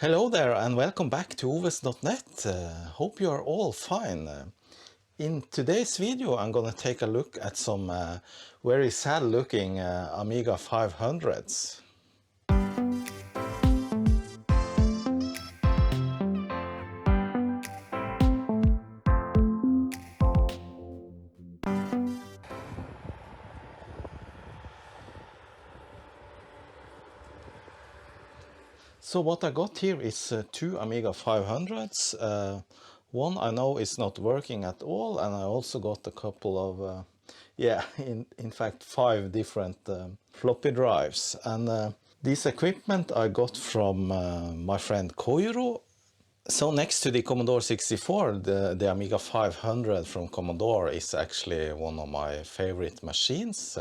Hello there and welcome back to Oves.net. Hope you are all fine. In today's video I'm gonna take a look at some very sad looking Amiga 500s. So what I got here is two Amiga 500s. One I know is not working at all, and I also got a couple of, in fact 5 different floppy drives. And this equipment I got from my friend Koiro. So next to the Commodore 64, the Amiga 500 from Commodore is actually one of my favorite machines.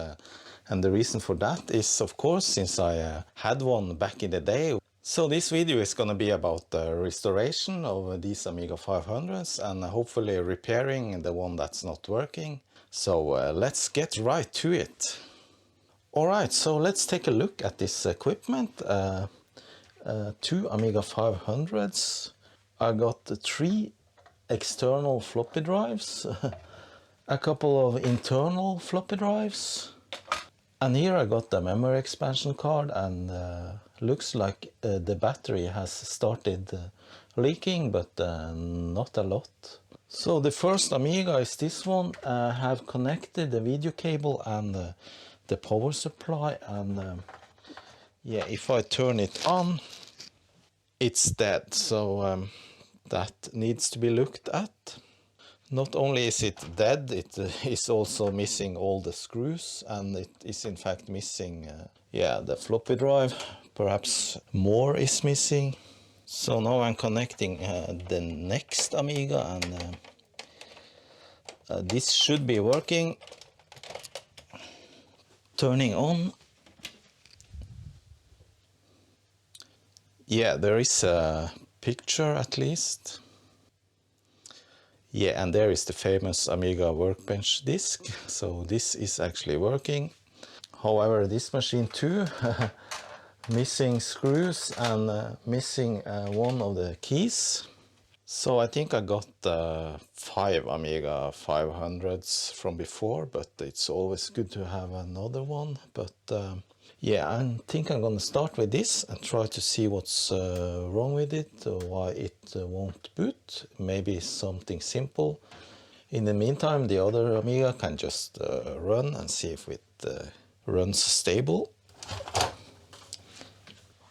And the reason for that is, of course, since I had one back in the day. So this video is going to be about the restoration of these Amiga 500s and hopefully repairing the one that's not working. So let's get right to it. Alright, so let's take a look at this equipment. Two Amiga 500s. I got 3 external floppy drives, a couple of internal floppy drives. And here I got the memory expansion card, and looks like the battery has started leaking, but not a lot. So the first Amiga is this one. I have connected the video cable and the power supply, and yeah, if I turn it on, it's dead. So that needs to be looked at. Not only is it dead, it is also missing all the screws, and it is in fact missing the floppy drive. Perhaps more is missing. So now I'm connecting the next Amiga, and this should be working. Turning on. Yeah, there is a picture at least. Yeah, and there is the famous Amiga Workbench disk. So this is actually working. However, this machine too, missing screws and missing one of the keys. So I think I got 5 Amiga 500s from before, but it's always good to have another one. But yeah, I think I'm gonna start with this and try to see what's wrong with it, why it won't boot. Maybe something simple. In the meantime, the other Amiga can just run and see if it runs stable.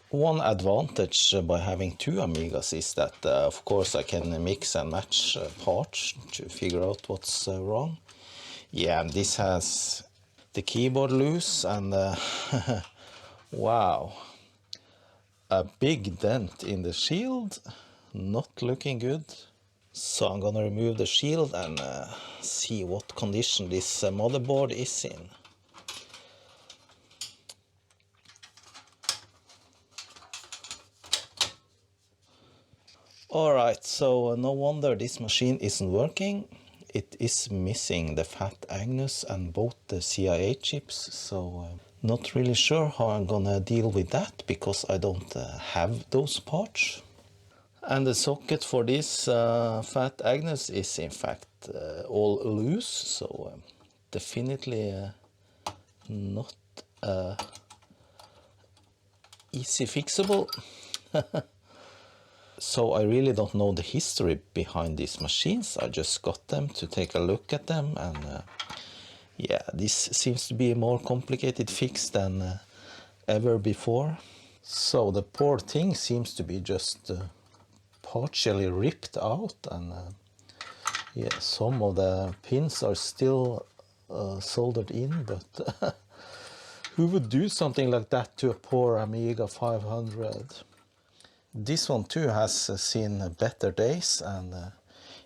One advantage by having 2 Amigas is that, of course, I can mix and match parts to figure out what's wrong. Yeah, and this has the keyboard loose, and wow, a big dent in the shield, not looking good. So I'm gonna remove the shield and see what condition this motherboard is in. Alright, so no wonder this machine isn't working. It is missing the Fat Agnus and both the CIA chips, so not really sure how I'm gonna deal with that, because I don't have those parts. And the socket for this Fat Agnus is in fact all loose, so definitely not easy fixable. So I really don't know the history behind these machines. I just got them to take a look at them, and yeah, this seems to be a more complicated fix than ever before. So the poor thing seems to be just partially ripped out, and yeah, some of the pins are still soldered in, but who would do something like that to a poor Amiga 500? This one too has seen better days, and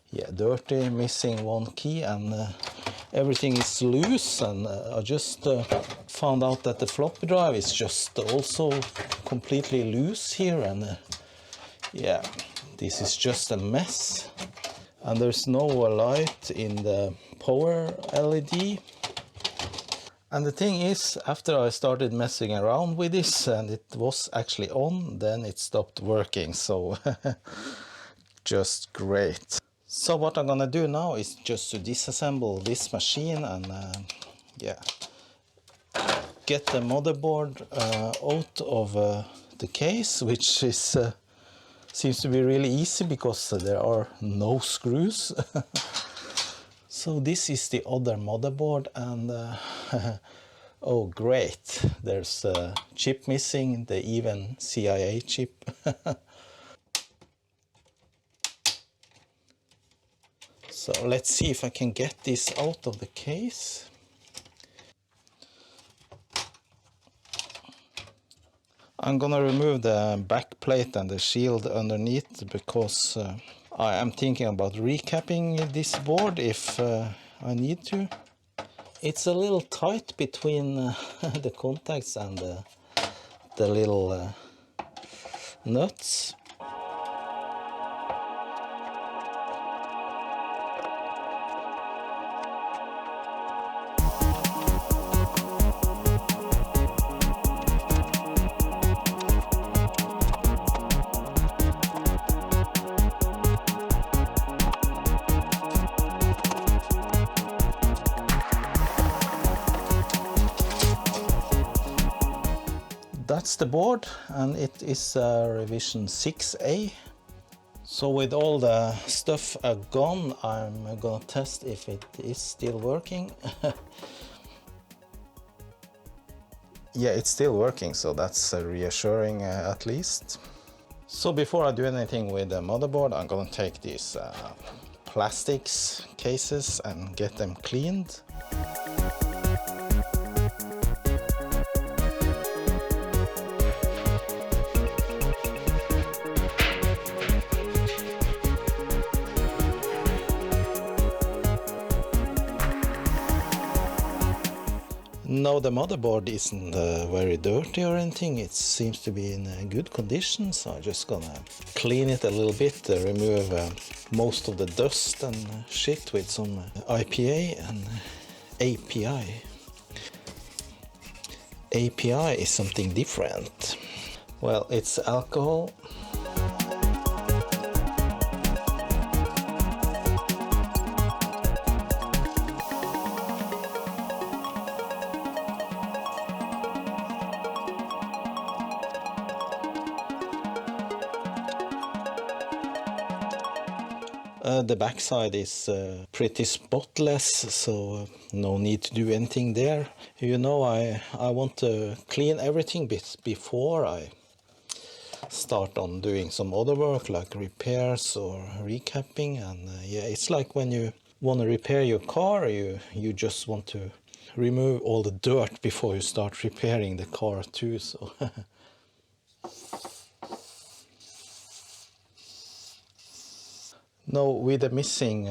yeah, dirty, missing one key, and everything is loose. And I just found out that the floppy drive is just also completely loose here, and yeah, this is just a mess. And there's no light in the power LED. And the thing is, after I started messing around with this and it was actually on, then it stopped working, so just great. So what I'm gonna do now is just to disassemble this machine and yeah, get the motherboard out of the case, which is seems to be really easy because there are no screws. So this is the other motherboard, and oh great, there's a chip missing, the even CIA chip. So let's see if I can get this out of the case. I'm gonna remove the back plate and the shield underneath because I am thinking about recapping this board if I need to. It's a little tight between the contacts and the little nuts. That's the board, and it is revision 6A. So with all the stuff gone, I'm gonna test if it is still working. Yeah, it's still working, so that's reassuring at least. So before I do anything with the motherboard, I'm gonna take these plastics cases and get them cleaned. No, the motherboard isn't very dirty or anything. It seems to be in good condition, so I'm just gonna clean it a little bit, remove most of the dust and shit with some IPA and API. API is something different. Well, it's alcohol. The backside is pretty spotless, so no need to do anything there. You know, I want to clean everything before I start on doing some other work like repairs or recapping. And yeah, it's like when you want to repair your car, you just want to remove all the dirt before you start repairing the car too. So no, with the missing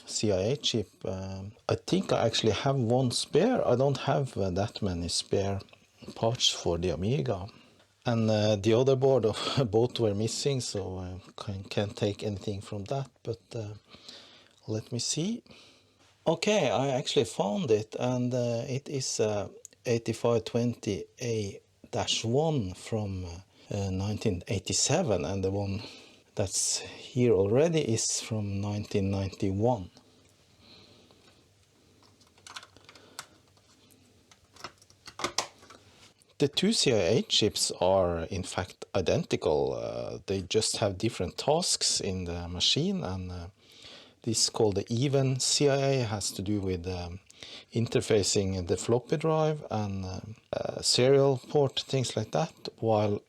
CIA chip, I think I actually have one spare. I don't have that many spare parts for the Amiga. And the other board, both were missing, so I can't take anything from that, but let me see. Okay, I actually found it, and it is 8520A-1 from 1987, and the one that's here already is from 1991. The two CIA chips are in fact identical. They just have different tasks in the machine, and this is called the even CIA, has to do with interfacing the floppy drive and serial port, things like that, while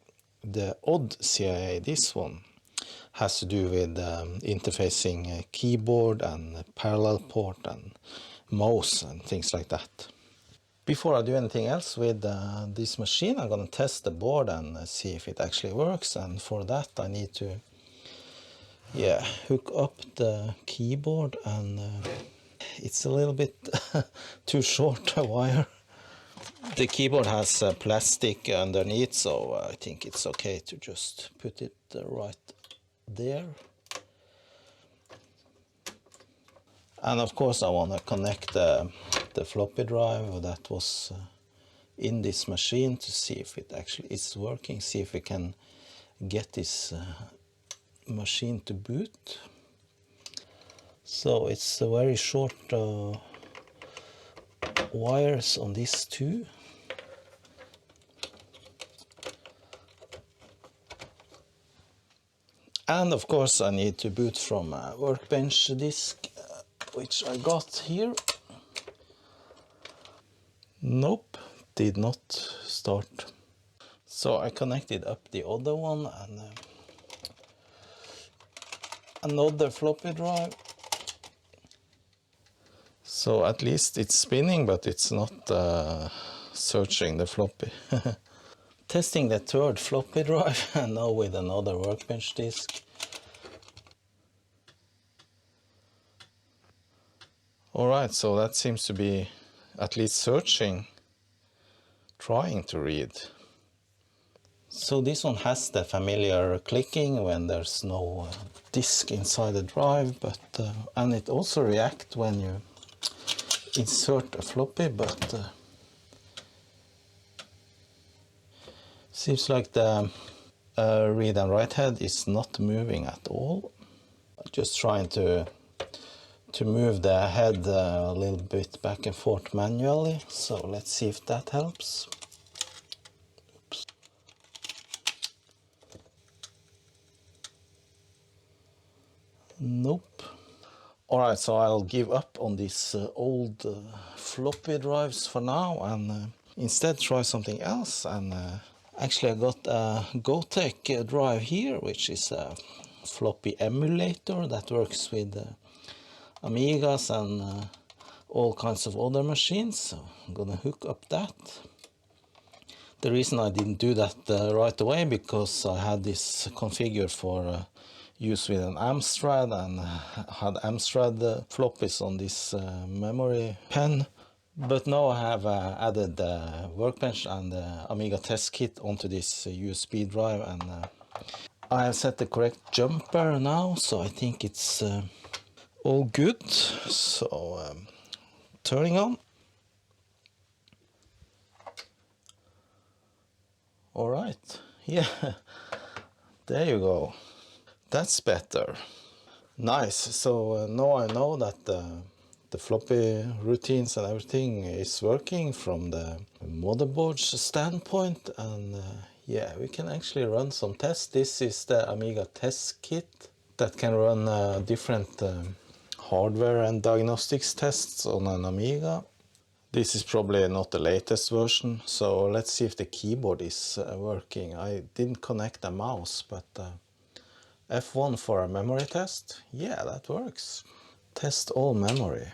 the odd CIA, this one, has to do with interfacing keyboard and parallel port and mouse and things like that. Before I do anything else with this machine, I'm going to test the board and see if it actually works. And for that I need to hook up the keyboard, and it's a little bit too short a wire. The keyboard has plastic underneath, so I think it's okay to just put it right there. And of course I want to connect the the floppy drive that was in this machine to see if it actually is working, see if we can get this machine to boot. So it's a very short wires on these two. And of course I need to boot from a Workbench disk, which I got here. Nope, did not start. So I connected up the other one and another floppy drive. So at least it's spinning, but it's not searching the floppy. Testing the third floppy drive now with another Workbench disk. Alright, so that seems to be at least searching, trying to read. So this one has the familiar clicking when there's no disk inside the drive, but and it also reacts when you insert a floppy, but seems like the read and write head is not moving at all. Just trying to move the head a little bit back and forth manually. So let's see if that helps. Oops. Nope. Alright, so I'll give up on these old floppy drives for now and instead try something else. And actually I got a Gotek drive here, which is a floppy emulator that works with Amigas and all kinds of other machines. So I'm gonna hook up that. The reason I didn't do that right away because I had this configured for use with an Amstrad and had Amstrad floppies on this memory pen. But now I have added the Workbench and the Amiga test kit onto this USB drive, and I have set the correct jumper now, so I think it's all good. So turning on. All right, yeah, there you go. That's better. Nice. So now I know that the floppy routines and everything is working from the motherboard's standpoint, and yeah, we can actually run some tests. This is the Amiga test kit that can run different hardware and diagnostics tests on an Amiga. This is probably not the latest version, so let's see if the keyboard is working. I didn't connect a mouse, but F1 for a memory test. Yeah, that works. Test all memory.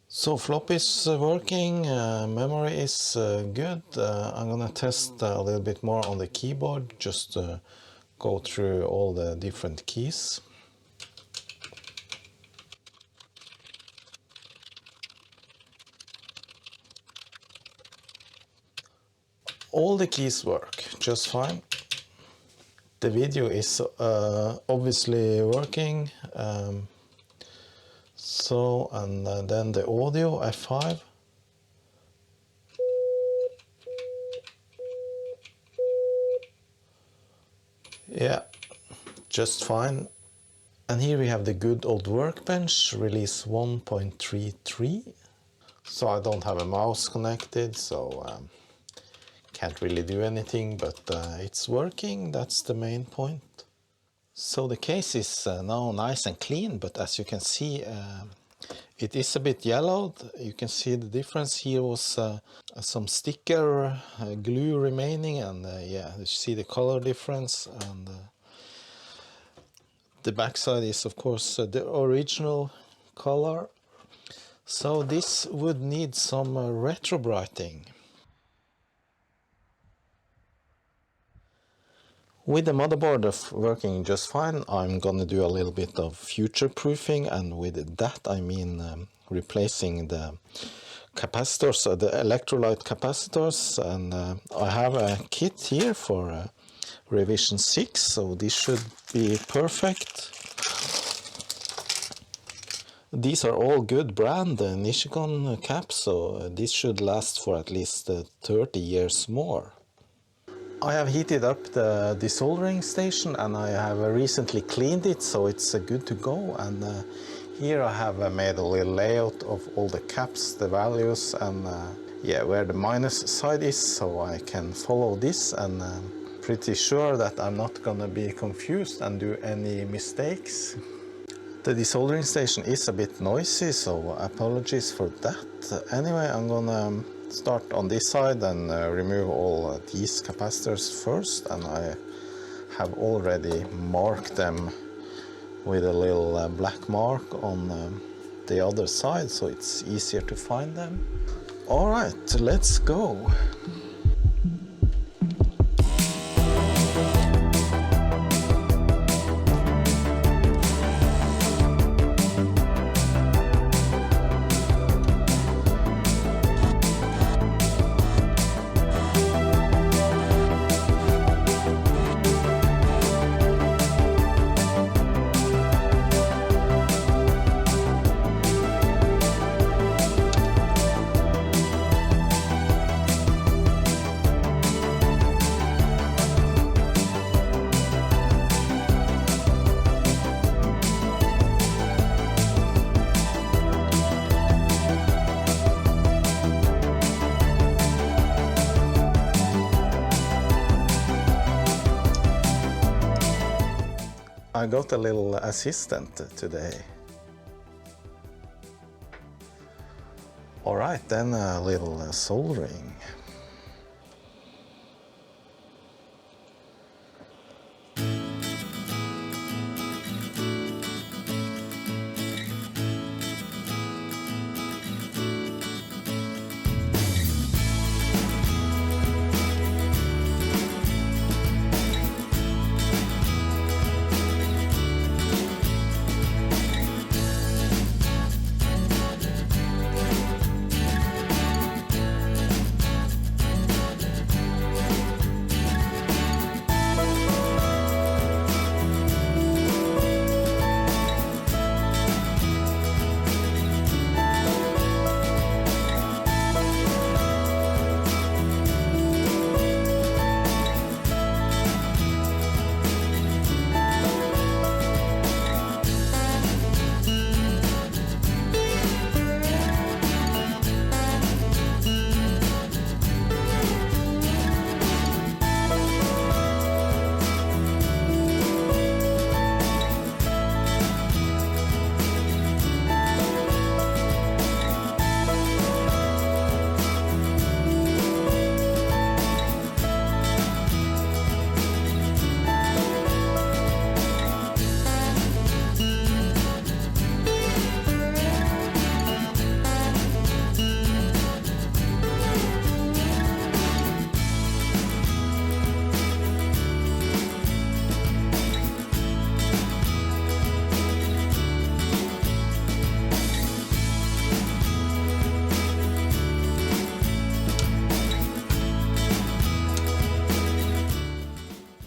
So floppy is working, memory is good. I'm gonna test a little bit more on the keyboard, just go through all the different keys. All the keys work just fine. The video is obviously working. So, and then the audio, F5. Yeah, just fine. And here we have the good old Workbench, release 1.33. So I don't have a mouse connected, so can't really do anything, but it's working, that's the main point. So the case is now nice and clean, but as you can see, it is a bit yellowed. You can see the difference. Here was some sticker glue remaining, and yeah, you see the color difference. And the backside is of course the original color. So this would need some retrobrighting. With the motherboard working just fine, I'm gonna do a little bit of future proofing, and with that I mean replacing the capacitors, the electrolyte capacitors, and I have a kit here for revision 6, so this should be perfect. These are all good brand Nichicon caps, so this should last for at least 30 years more. I have heated up the desoldering station and I have recently cleaned it, so it's good to go. And here I have made a little layout of all the caps, the values, and yeah, where the minus side is, so I can follow this, and pretty sure that I'm not gonna be confused and do any mistakes. The desoldering station is a bit noisy, so apologies for that. Anyway, I'm gonna start on this side and remove all these capacitors first, and I have already marked them with a little black mark on the other side, so it's easier to find them. All right, let's go. I got a little assistant today. All right, then a little soldering.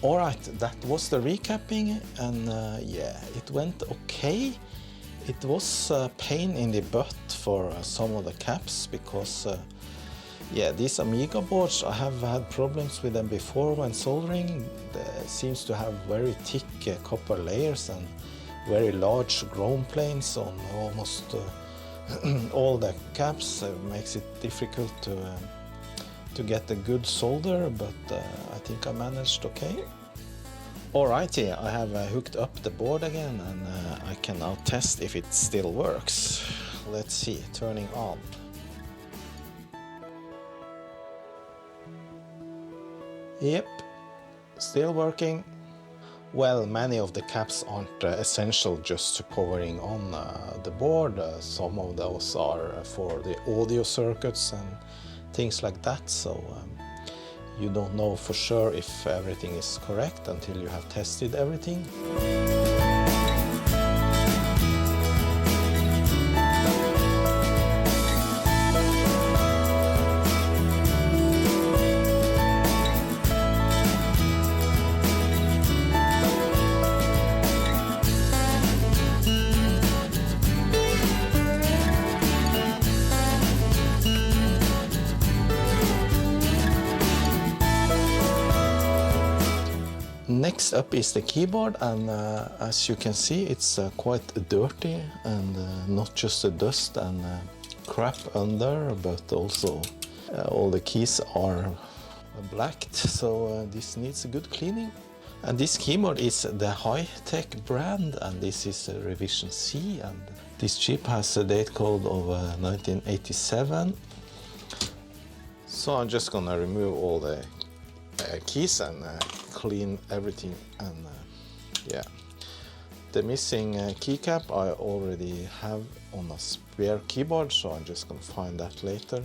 All right, that was the recapping, and yeah, it went okay. It was a pain in the butt for some of the caps because yeah, these Amiga boards, I have had problems with them before when soldering. They seems to have very thick copper layers and very large ground planes on almost all the caps. Makes it difficult to get a good solder, but I think I managed okay. Alrighty, I have hooked up the board again, and I can now test if it still works. Let's see, turning on. Yep, still working. Well, many of the caps aren't essential just to powering on the board. Some of those are for the audio circuits and things like that, so you don't know for sure if everything is correct until you have tested everything. Next up is the keyboard, and as you can see, it's quite dirty, and not just the dust and crap under, but also all the keys are blacked, so this needs a good cleaning. And this keyboard is the Hi-Tech brand, and this is a Revision C, and this chip has a date code of 1987. So I'm just gonna remove all the keys and clean everything, and yeah. The missing keycap I already have on a spare keyboard, so I'm just gonna find that later.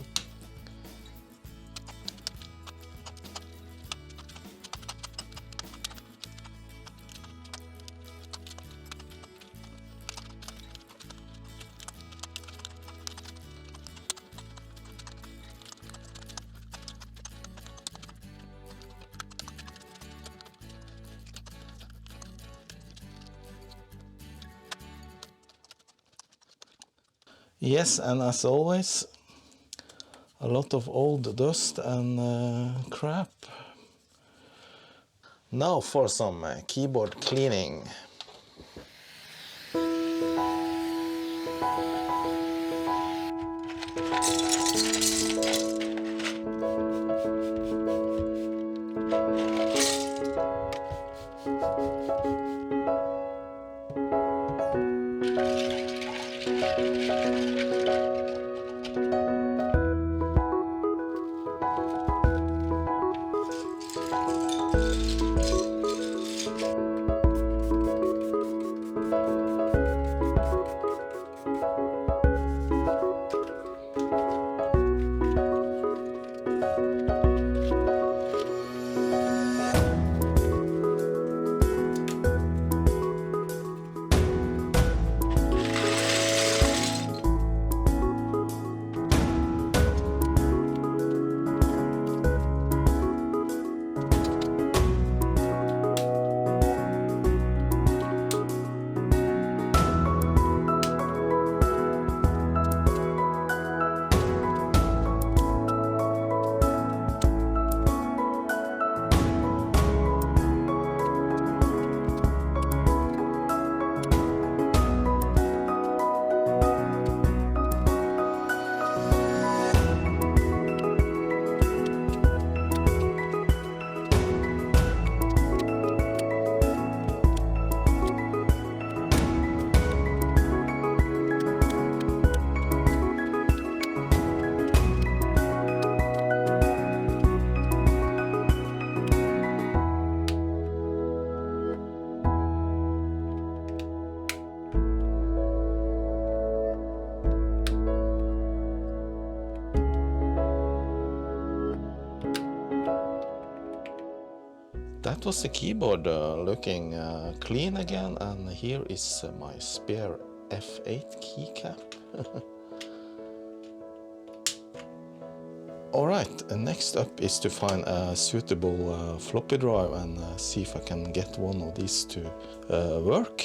Yes, and as always, a lot of old dust and crap. Now for some keyboard cleaning. That was the keyboard looking clean again, and here is my spare F8 keycap. Alright, next up is to find a suitable floppy drive and see if I can get one of these to work.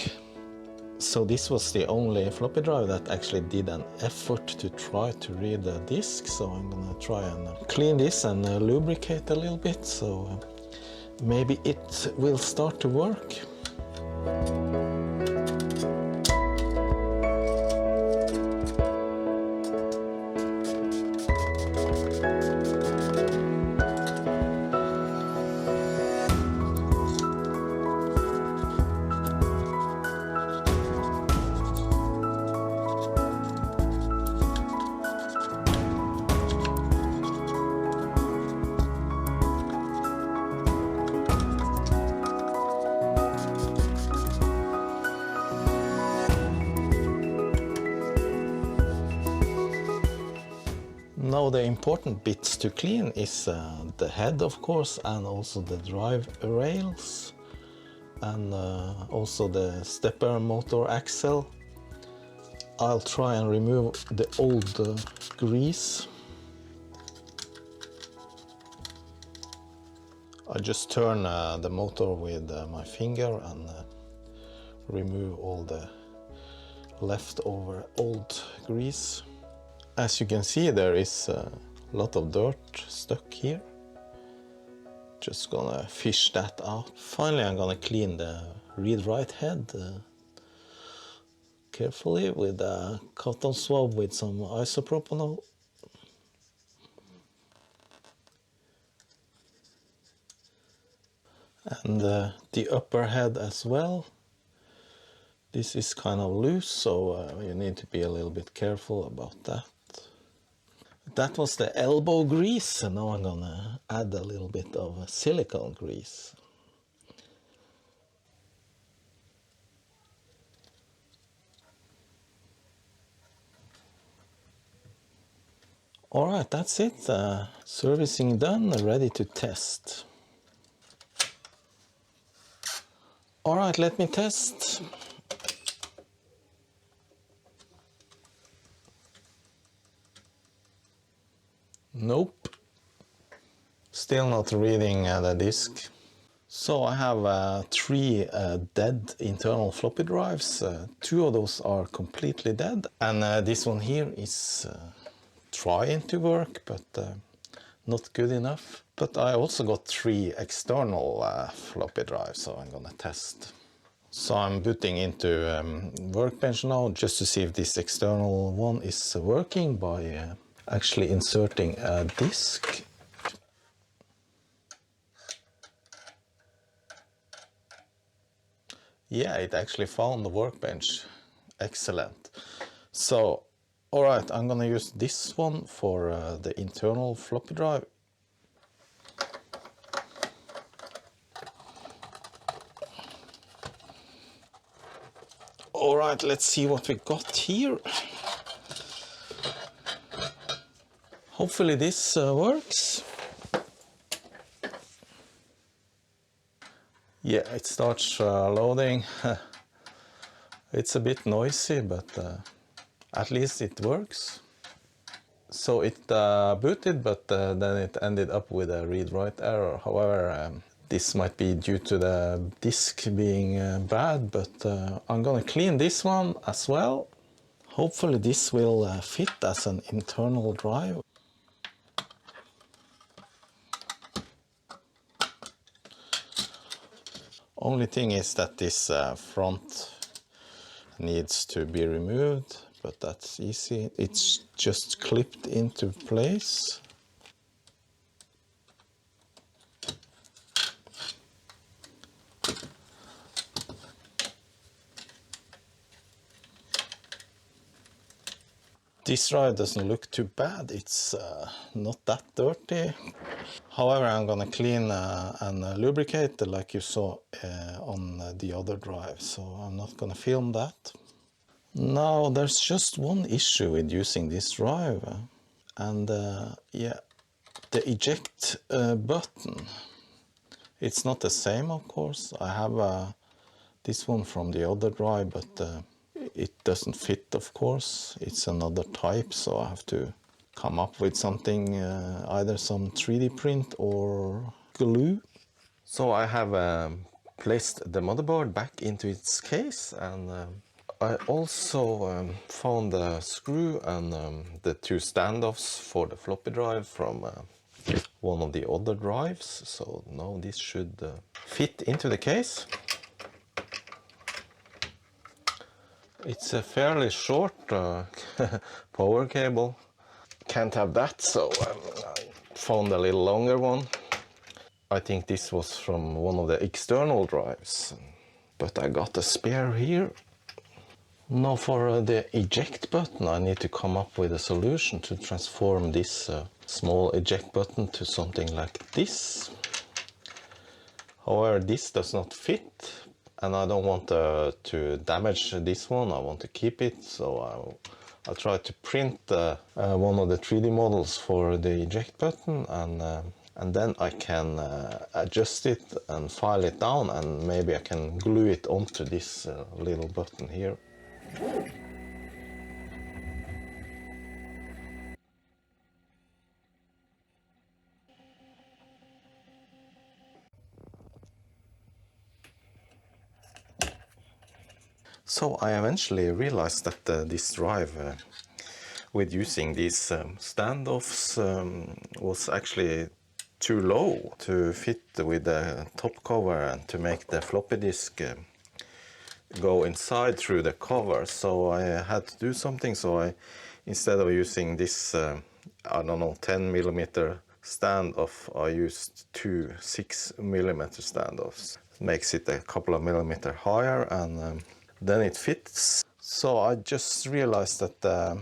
So this was the only floppy drive that actually did an effort to try to read the disk, so I'm gonna try and clean this and lubricate a little bit, so maybe it will start to work. Now the important bits to clean is the head, of course, and also the drive rails, and also the stepper motor axle. I'll try and remove the old grease. I just turn the motor with my finger and remove all the leftover old grease. As you can see, there is a lot of dirt stuck here. Just gonna fish that out. Finally, I'm gonna clean the read-write head carefully with a cotton swab with some isopropanol. And the upper head as well. This is kind of loose, so you need to be a little bit careful about that. That was the elbow grease, and now I'm gonna add a little bit of silicone grease. Alright, that's it. Servicing done, ready to test. Alright, let me test. Nope. Still not reading the disk. So I have 3 dead internal floppy drives. 2 of those are completely dead. And this one here is trying to work, but not good enough. But I also got 3 external floppy drives, so I'm gonna test. So I'm booting into Workbench now just to see if this external one is working by actually inserting a disk. Yeah, it actually found the Workbench. Excellent. So, alright, I'm gonna use this one for the internal floppy drive. Alright, let's see what we got here. Hopefully this works. Yeah, it starts loading. It's a bit noisy, but at least it works. So it booted, but then it ended up with a read-write error. However, this might be due to the disk being bad, but I'm gonna clean this one as well. Hopefully this will fit as an internal drive. Only thing is that this front needs to be removed, but that's easy. It's just clipped into place. This drive doesn't look too bad. It's not that dirty. However, I'm gonna clean and lubricate like you saw on the other drive, so I'm not gonna film that. Now, there's just one issue with using this drive, and yeah, the eject button. It's not the same, of course. I have this one from the other drive, but it doesn't fit, of course. It's another type, so I have to come up with something, either some 3D print or glue. So I have placed the motherboard back into its case, and I also found the screw and the 2 standoffs for the floppy drive from one of the other drives. So now this should fit into the case. It's a fairly short power cable. Can't have that, so I found a little longer one. I think this was from one of the external drives, but I got a spare here. Now for the eject button, I need to come up with a solution to transform this small eject button to something like this. However, this does not fit, and I don't want to damage this one. I want to keep it, so I'll try to print one of the 3D models for the eject button, and then I can adjust it and file it down, and maybe I can glue it onto this little button here. So I eventually realized that this drive, with using these standoffs, was actually too low to fit with the top cover and to make the floppy disk go inside through the cover. So I had to do something. So I, instead of using this, I don't know, 10mm standoff, I used two 6mm standoffs. Makes it a couple of millimeter higher, and then it fits. So I just realized that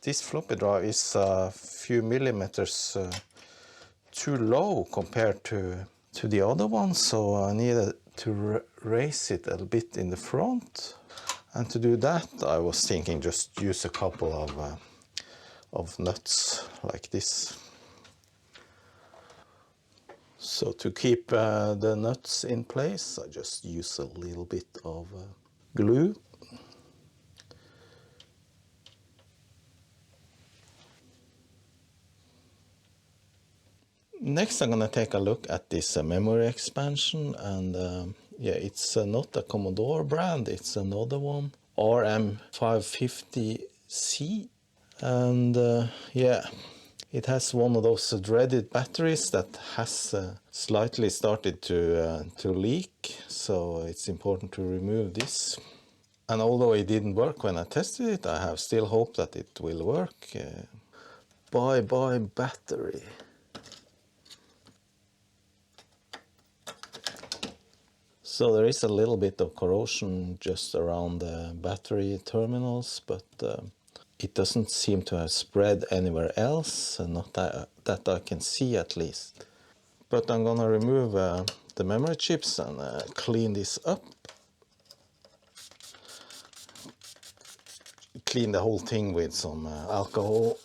this floppy drive is a few millimeters too low compared to the other one, so I needed to raise it a little bit in the front. And to do that, I was thinking just use a couple of nuts like this. So to keep the nuts in place, I just use a little bit of glue. Next, I'm gonna take a look at this memory expansion, and yeah, it's not a Commodore brand, it's another one, RM550C, and yeah, it has one of those dreaded batteries that has slightly started to leak, so it's important to remove this. And although it didn't work when I tested it, I have still hope that it will work. Bye-bye battery. So there is a little bit of corrosion just around the battery terminals, but it doesn't seem to have spread anywhere else, not that I can see at least. But I'm gonna remove the memory chips and clean this up. Clean the whole thing with some alcohol.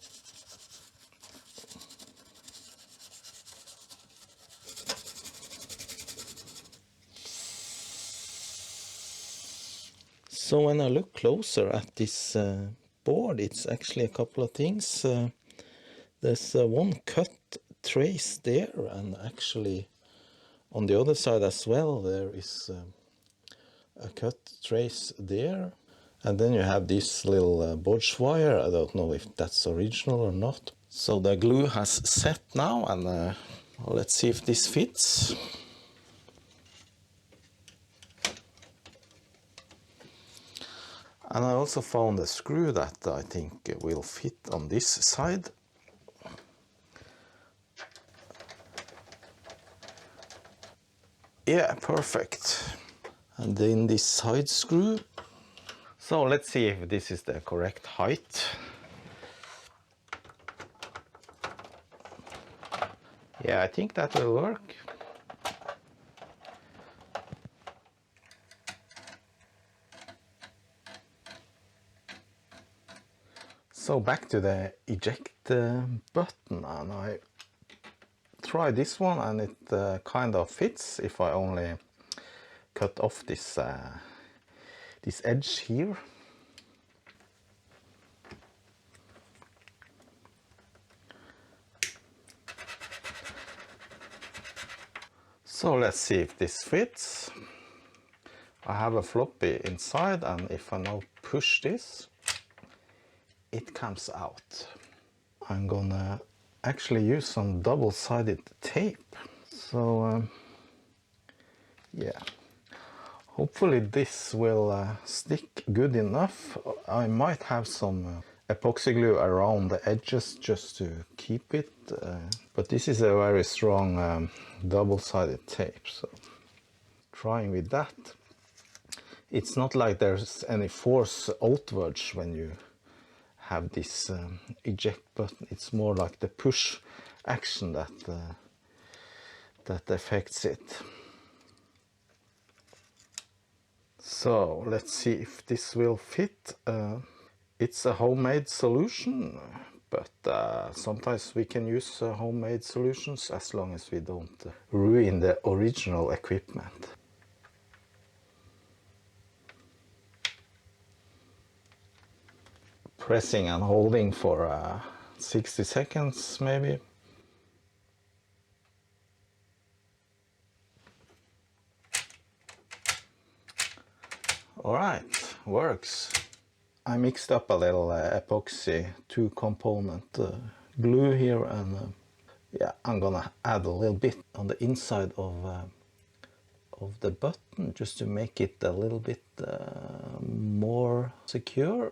So when I look closer at this board, it's actually a couple of things. There's one cut trace there, and actually on the other side as well there is a cut trace there. And then you have this little Bosch wire. I don't know if that's original or not. So the glue has set now, and let's see if this fits. And I also found a screw that I think will fit on this side. Yeah, perfect. And then this side screw. So let's see if this is the correct height. Yeah, I think that will work. So back to the eject button, and I try this one, and it kind of fits if I only cut off this this edge here. So let's see if this fits. I have a floppy inside, and if I now push this, it comes out. I'm gonna actually use some double-sided tape. So yeah, hopefully this will stick good enough. I might have some epoxy glue around the edges just to keep it, but this is a very strong double-sided tape, so trying with that. It's not like there's any force outwards when you have this eject button. It's more like the push action that affects it. So let's see if this will fit. It's a homemade solution, but sometimes we can use homemade solutions as long as we don't ruin the original equipment. Pressing and holding for 60 seconds maybe. Alright, works. I mixed up a little epoxy 2-component glue here and Yeah, I'm gonna add a little bit on the inside of the button just to make it a little bit more secure.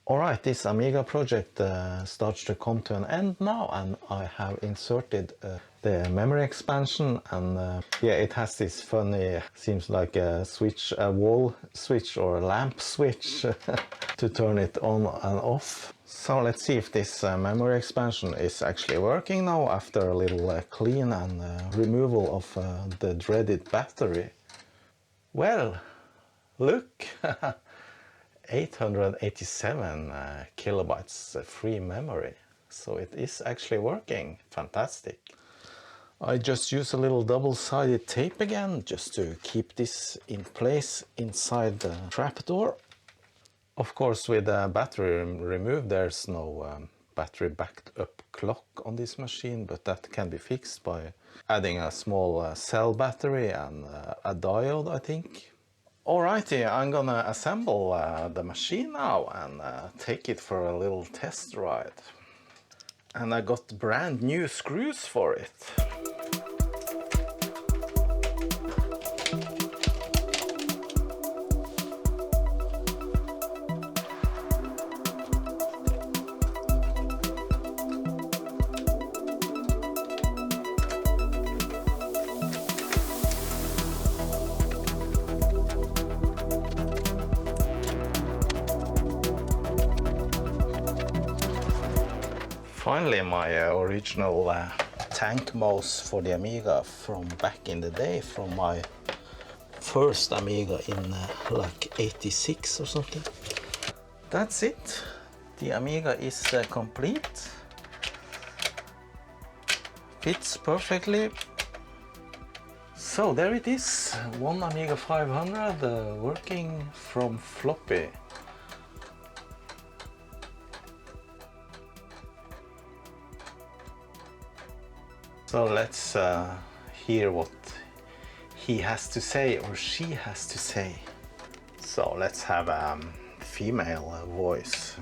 Alright, this Amiga project starts to come to an end now, and I have inserted the memory expansion, and yeah, it has this funny, seems like a switch, a wall switch or a lamp switch to turn it on and off. So let's see if this memory expansion is actually working now after a little clean and removal of the dreaded battery. Well, look! 887 kilobytes free memory, so it is actually working. Fantastic. I just use a little double-sided tape again just to keep this in place inside the trapdoor. Of course, with the battery removed, there's no battery backed up clock on this machine, but that can be fixed by adding a small cell battery and a diode, I think. Alrighty, I'm gonna assemble the machine now and take it for a little test ride. And I got brand new screws for it. Finally, my original tank mouse for the Amiga from back in the day, from my first Amiga in like 86 or something. That's it. The Amiga is complete. Fits perfectly. So there it is, one Amiga 500 working from floppy. So let's hear what he has to say or she has to say. So let's have a female voice.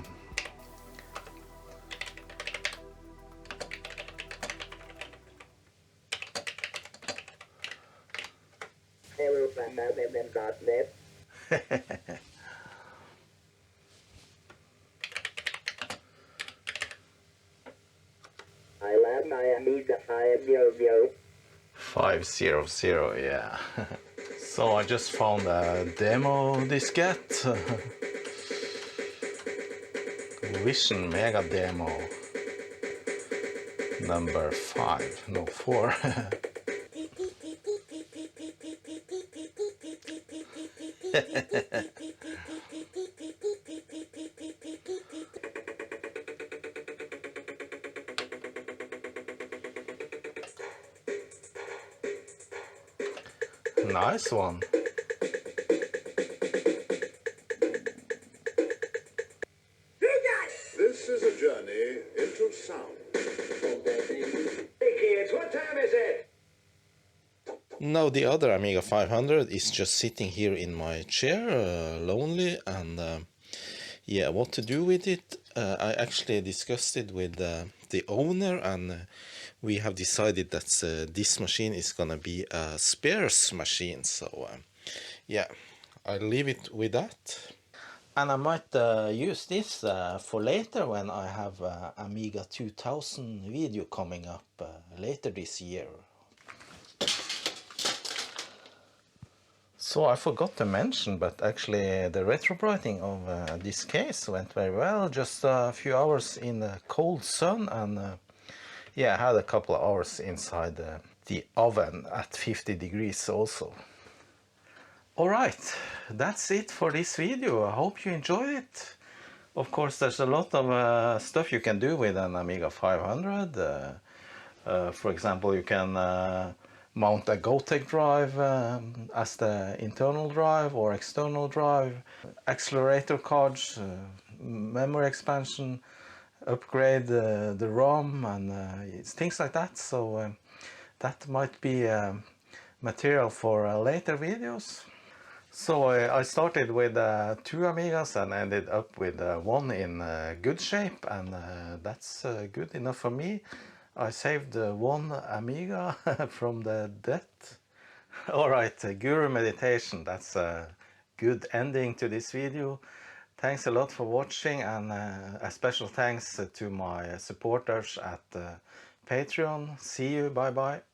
Hello from MMM.net. I love my Amiga 500. 500, yeah. So I just found a demo diskette. Vision Mega Demo number 5, no 4. Nice one. This is a journey into sound. Hey kids, what time is it? Now the other Amiga 500 is just sitting here in my chair, lonely, and yeah, what to do with it? I actually discussed it with the owner, and we have decided that this machine is gonna be a spares machine. So yeah, I'll leave it with that. And I might use this for later when I have Amiga 2000 video coming up later this year. So I forgot to mention, but actually the retrobrighting of this case went very well. Just a few hours in the cold sun, and yeah, I had a couple of hours inside the oven at 50 degrees also. Alright, that's it for this video. I hope you enjoyed it. Of course, there's a lot of stuff you can do with an Amiga 500. For example, you can mount a Gotek drive as the internal drive or external drive, accelerator cards, memory expansion, upgrade the ROM, and things like that. So that might be material for later videos. So I started with 2 Amigas and ended up with one in good shape, and that's good enough for me. I saved one Amiga from the death. Alright, Guru Meditation, that's a good ending to this video. Thanks a lot for watching, and a special thanks to my supporters at Patreon. See you, bye bye.